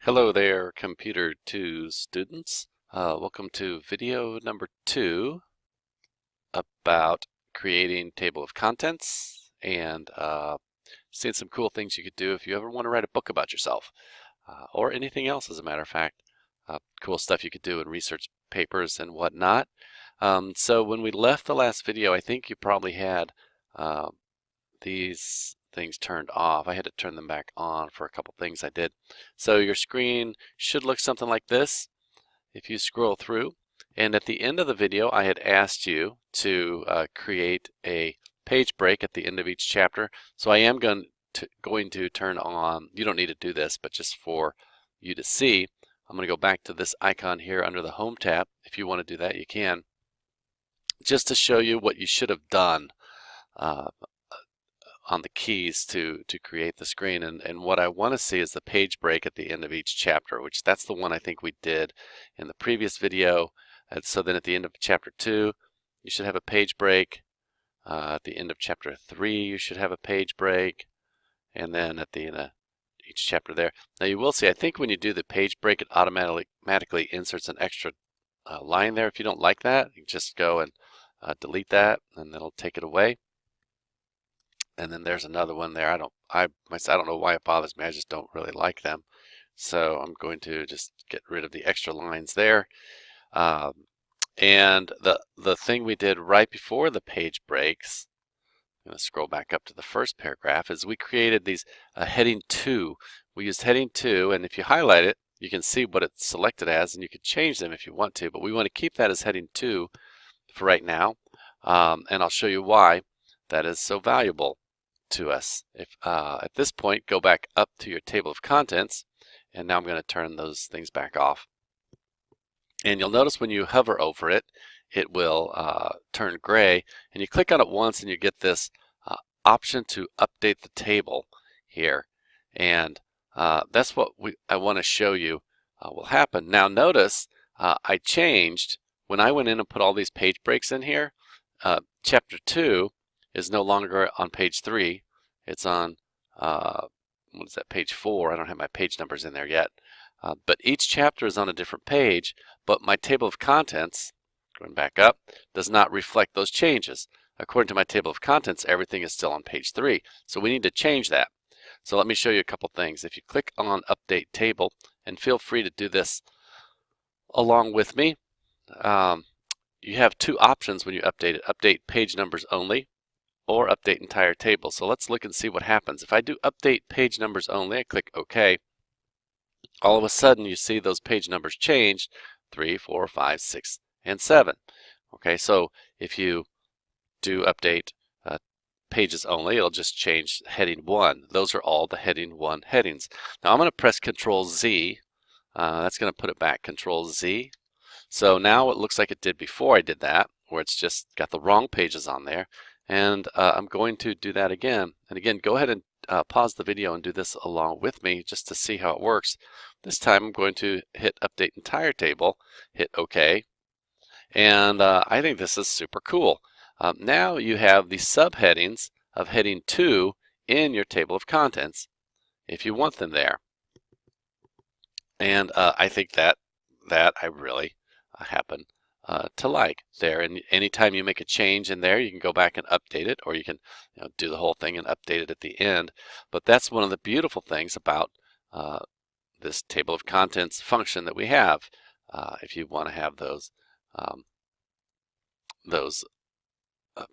Hello there, Computer 2 students. Welcome to video number 2 about creating table of contents and seeing some cool things you could do if you ever want to write a book about yourself or anything else, as a matter of fact. Cool stuff you could do in research papers and whatnot. So when we left the last video, I think you probably had these things turned off. I had to turn them back on for a couple things I did. So your screen should look something like this if you scroll through. And at the end of the video, I had asked you to create a page break at the end of each chapter. So I am going to turn on, you don't need to do this, but just for you to see, I'm going to go back to this icon here under the Home tab. If you want to do that, you can. Just to show you what you should have done on the keys to create the screen, and what I want to see is the page break at the end of each chapter, which that's the one I think we did in the previous video. And so then at the end of chapter 2 you should have a page break, at the end of chapter 3 you should have a page break, and then at the end of each chapter there. Now you will see, I think when you do the page break, it automatically inserts an extra line there. If you don't like that, you just go and delete that and it'll take it away. And then there's another one there. I don't know why it bothers me. I just don't really like them. So I'm going to just get rid of the extra lines there. And the thing we did right before the page breaks, I'm going to scroll back up to the first paragraph, is we created these heading 2. We used heading 2, and if you highlight it, you can see what it's selected as, and you can change them if you want to. But we want to keep that as heading 2 for right now, and I'll show you why that is so valuable to us. If at this point, go back up to your table of contents, and now I'm going to turn those things back off. And you'll notice when you hover over it, it will turn gray, and you click on it once and you get this option to update the table here, and that's what I want to show you will happen. Now notice I changed, when I went in and put all these page breaks in here, chapter 2 is no longer on page 3. It's on, what is that, page 4. I don't have my page numbers in there yet. But each chapter is on a different page, but my table of contents, going back up, does not reflect those changes. According to my table of contents, everything is still on page 3. So we need to change that. So let me show you a couple things. If you click on Update Table, and feel free to do this along with me, you have two options when you update it. Update page numbers only, or update entire table. So let's look and see what happens. If I do update page numbers only, I click OK, all of a sudden you see those page numbers changed, 3, 4, 5, 6, and 7. Okay, so if you do update pages only, it'll just change heading 1. Those are all the heading 1 headings. Now I'm going to press Control Z. That's going to put it back, Control Z. So now it looks like it did before I did that, where it's just got the wrong pages on there. And I'm going to do that again. And again, go ahead and pause the video and do this along with me just to see how it works. This time I'm going to hit Update Entire Table, hit OK. And I think this is super cool. Now you have the subheadings of heading 2 in your table of contents if you want them there. And I think that I really happen to like there. And anytime you make a change in there, you can go back and update it, or you can do the whole thing and update it at the end. But that's one of the beautiful things about this table of contents function that we have. If you want to have those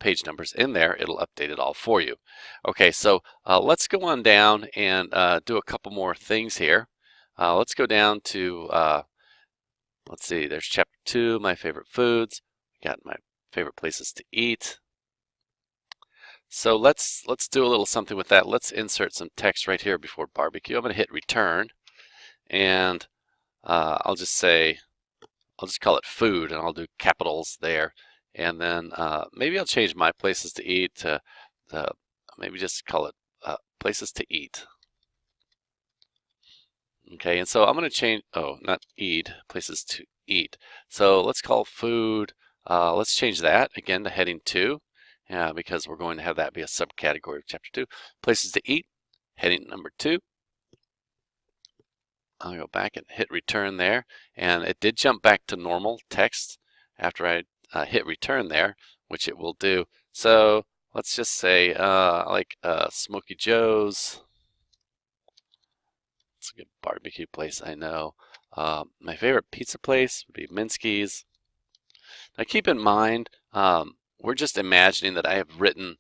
page numbers in there, it'll update it all for you. Okay, so let's go on down and do a couple more things here. Let's go down to let's see, there's chapter 2, my favorite foods. Got my favorite places to eat. So let's do a little something with that. Let's insert some text right here before barbecue. I'm going to hit return, and I'll just call it food, and I'll do capitals there. And then maybe I'll change my places to eat to maybe just call it places to eat. Okay, and so I'm going to change, not eat, places to eat. So let's call food, let's change that again to heading 2, because we're going to have that be a subcategory of chapter 2. Places to eat, heading number 2. I'll go back and hit return there, and it did jump back to normal text after I hit return there, which it will do. So let's just say like Smoky Joe's. It's a good barbecue place, I know. My favorite pizza place would be Minsky's. Now keep in mind, we're just imagining that I have written,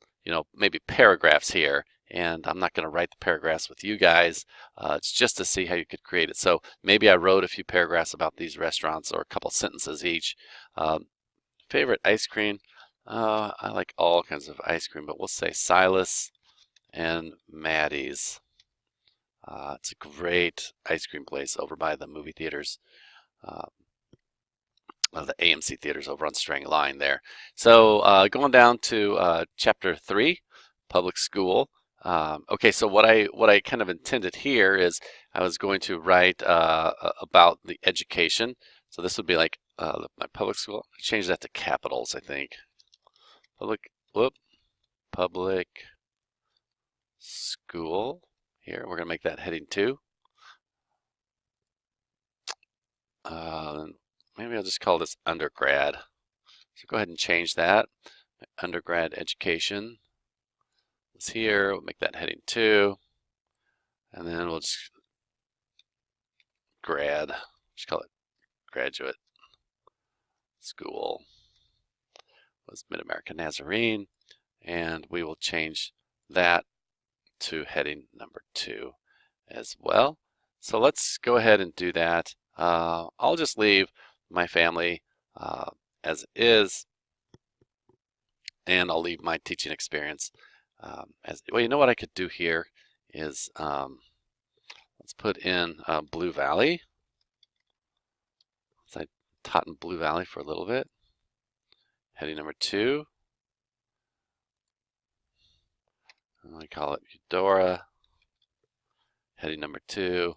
maybe paragraphs here, and I'm not going to write the paragraphs with you guys. It's just to see how you could create it. So maybe I wrote a few paragraphs about these restaurants, or a couple sentences each. Favorite ice cream? I like all kinds of ice cream, but we'll say Silas and Maddie's. It's a great ice cream place over by the movie theaters. The AMC theaters over on Strang Line there. So going down to chapter 3, public school. Okay, so what I kind of intended here is I was going to write about the education. So this would be like my public school. I changed that to capitals, I think. Public school. Here, we're going to make that heading 2. Maybe I'll just call this undergrad. So go ahead and change that. Undergrad education is here. We'll make that heading 2. And then we'll just just call it graduate school. Was Mid-American Nazarene. And we will change that to heading number 2 as well. So let's go ahead and do that. I'll just leave my family as it is, and I'll leave my teaching experience as well. You know what I could do here is let's put in Blue Valley. So I taught in Blue Valley for a little bit. Heading number 2. I call it Eudora. Heading number 2.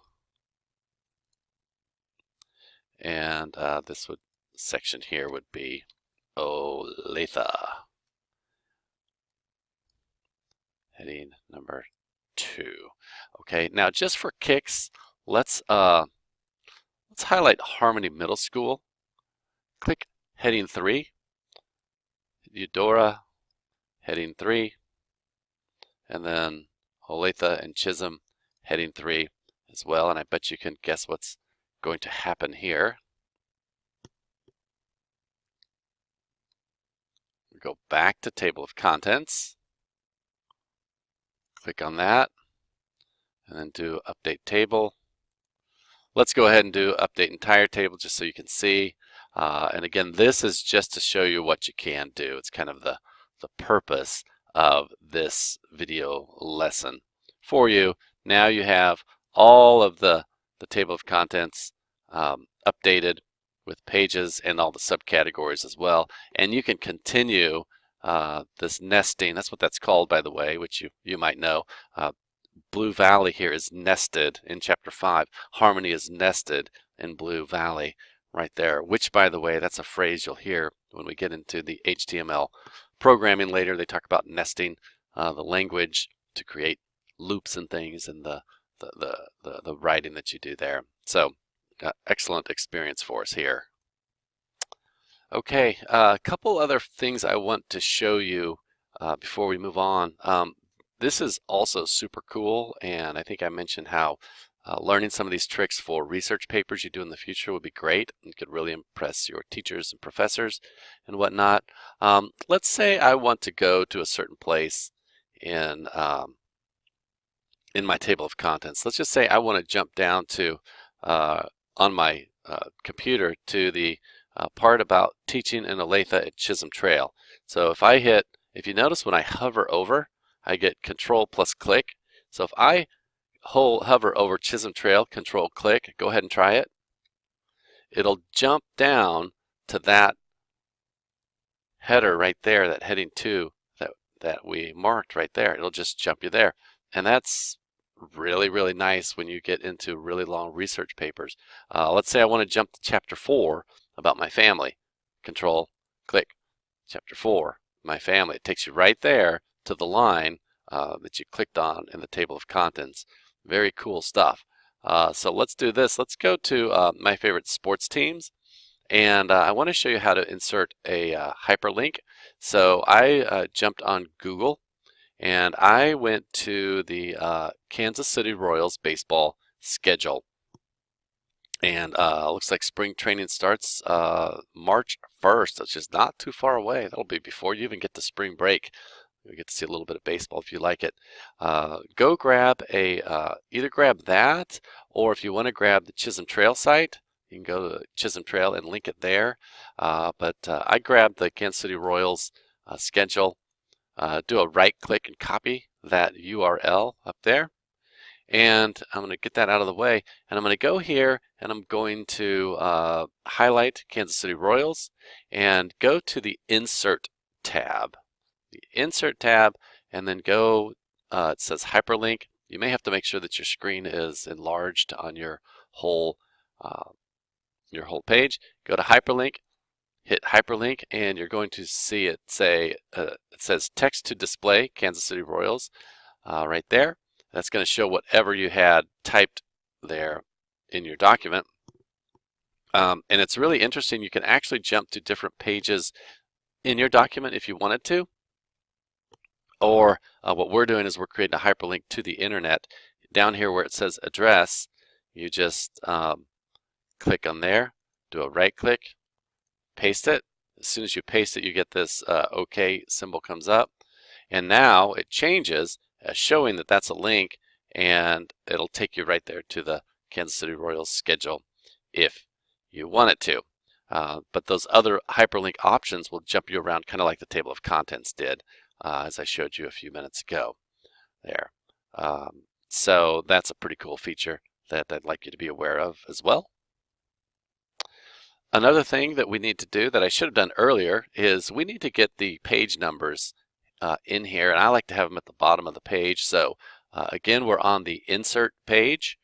And this section here would be Olathe. Heading number 2. Okay, now just for kicks, let's highlight Harmony Middle School. Click heading 3. Eudora, heading 3. And then Olathe and Chisholm, heading 3 as well. And I bet you can guess what's going to happen here. We go back to table of contents. Click on that. And then do update table. Let's go ahead and do update entire table just so you can see. And again, this is just to show you what you can do. It's kind of the purpose of this video lesson for you. Now you have all of the table of contents updated with pages and all the subcategories as well. And you can continue this nesting. That's what that's called, by the way, which you might know. Blue Valley here is nested in chapter 5. Harmony is nested in Blue Valley right there, which, by the way, that's a phrase you'll hear when we get into the HTML programming later. They talk about nesting the language to create loops and things, and the writing that you do there. So excellent experience for us here. Okay, a couple other things I want to show you before we move on. This is also super cool, and I think I mentioned how learning some of these tricks for research papers you do in the future would be great and could really impress your teachers and professors and whatnot. Let's say I want to go to a certain place in my table of contents. Let's just say I want to jump down to on my computer to the part about teaching in Olathe at Chisholm Trail. So if you notice when I hover over, I get Control plus click. So if I hover over Chisholm Trail, Control click, go ahead and try it. It'll jump down to that header right there, that heading 2 that we marked right there. It'll just jump you there. And that's really, really nice when you get into really long research papers. Let's say I want to jump to chapter 4 about my family. Control click, chapter 4, my family. It takes you right there to the line that you clicked on in the table of contents. Very cool stuff. So let's do this. Let's go to my favorite sports teams. And I want to show you how to insert a hyperlink. So I jumped on Google and I went to the Kansas City Royals baseball schedule. And looks like spring training starts March 1st, which is not too far away. That'll be before you even get to spring break. You get to see a little bit of baseball if you like it. Go grab either grab that, or if you want to grab the Chisholm Trail site, you can go to Chisholm Trail and link it there. But I grabbed the Kansas City Royals schedule. Do a right click and copy that URL up there. And I'm going to get that out of the way. And I'm going to go here and I'm going to highlight Kansas City Royals and go to the Insert tab. The Insert tab, and then go, it says Hyperlink. You may have to make sure that your screen is enlarged on your whole page. Go to Hyperlink, hit Hyperlink, and you're going to see it say, it says Text to Display Kansas City Royals right there. That's going to show whatever you had typed there in your document. And it's really interesting. You can actually jump to different pages in your document if you wanted to. Or what we're doing is we're creating a hyperlink to the internet. Down here where it says address, you just click on there, do a right click, paste it. As soon as you paste it, you get this OK symbol comes up. And now it changes, showing that that's a link, and it'll take you right there to the Kansas City Royals schedule if you want it to. But those other hyperlink options will jump you around kind of like the table of contents did, as I showed you a few minutes ago there. So that's a pretty cool feature that I'd like you to be aware of as well. Another thing that we need to do that I should have done earlier is we need to get the page numbers in here, and I like to have them at the bottom of the page. So again, we're on the Insert page.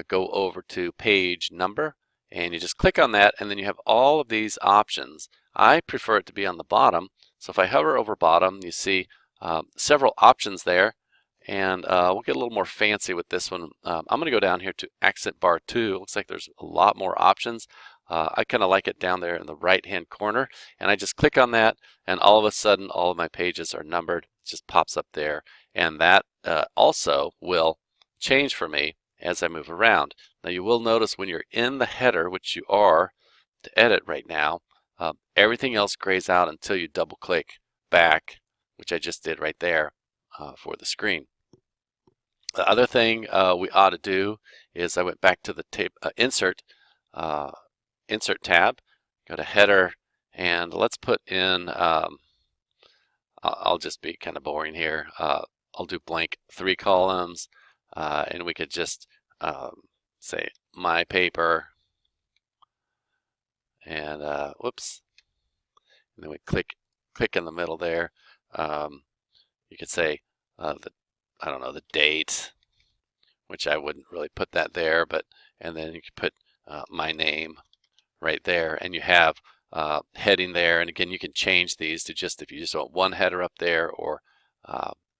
Go over to Page Number, and you just click on that, and then you have all of these options. I prefer it to be on the bottom. So if I hover over bottom, you see several options there, and we'll get a little more fancy with this one. I'm going to go down here to Accent Bar 2. It looks like there's a lot more options. I kind of like it down there in the right-hand corner, and I just click on that, and all of a sudden, all of my pages are numbered. It just pops up there, and that also will change for me as I move around. Now, you will notice when you're in the header, which you are to edit right now, everything else grays out until you double-click back, which I just did right there for the screen. The other thing we ought to do is I went back to the Insert tab, go to Header, and let's put in, I'll just be kind of boring here. I'll do blank 3 columns, and we could just say my paper, and whoops, and then we click in the middle there. You could say I don't know, the date, which I wouldn't really put that there, but and then you could put my name right there, and you have heading there. And again, you can change these to just if you just want one header up there or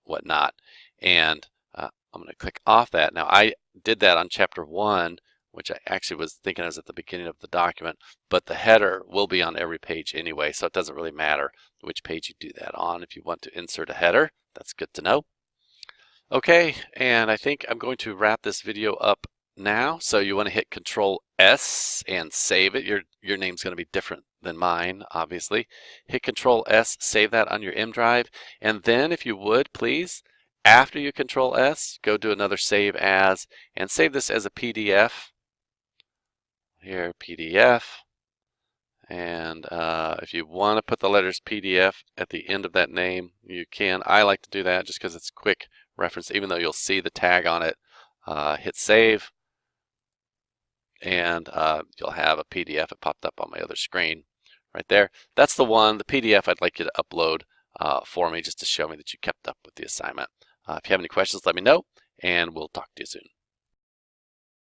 whatnot. And I'm going to click off that. Now I did that on chapter 1, which I actually was thinking I was at the beginning of the document, but the header will be on every page anyway, so it doesn't really matter which page you do that on. If you want to insert a header, that's good to know. Okay, and I think I'm going to wrap this video up now. So you want to hit Control S and save it. Your name's going to be different than mine, obviously. Hit Control S, save that on your M drive, and then if you would, please, after you Control S, go do another Save As, and save this as a PDF. Here, PDF. And if you want to put the letters PDF at the end of that name, you can. I like to do that just because it's quick reference, even though you'll see the tag on it. Hit Save, and you'll have a PDF. It popped up on my other screen right there. That's the one, the PDF I'd like you to upload for me just to show me that you kept up with the assignment. If you have any questions, let me know, and we'll talk to you soon.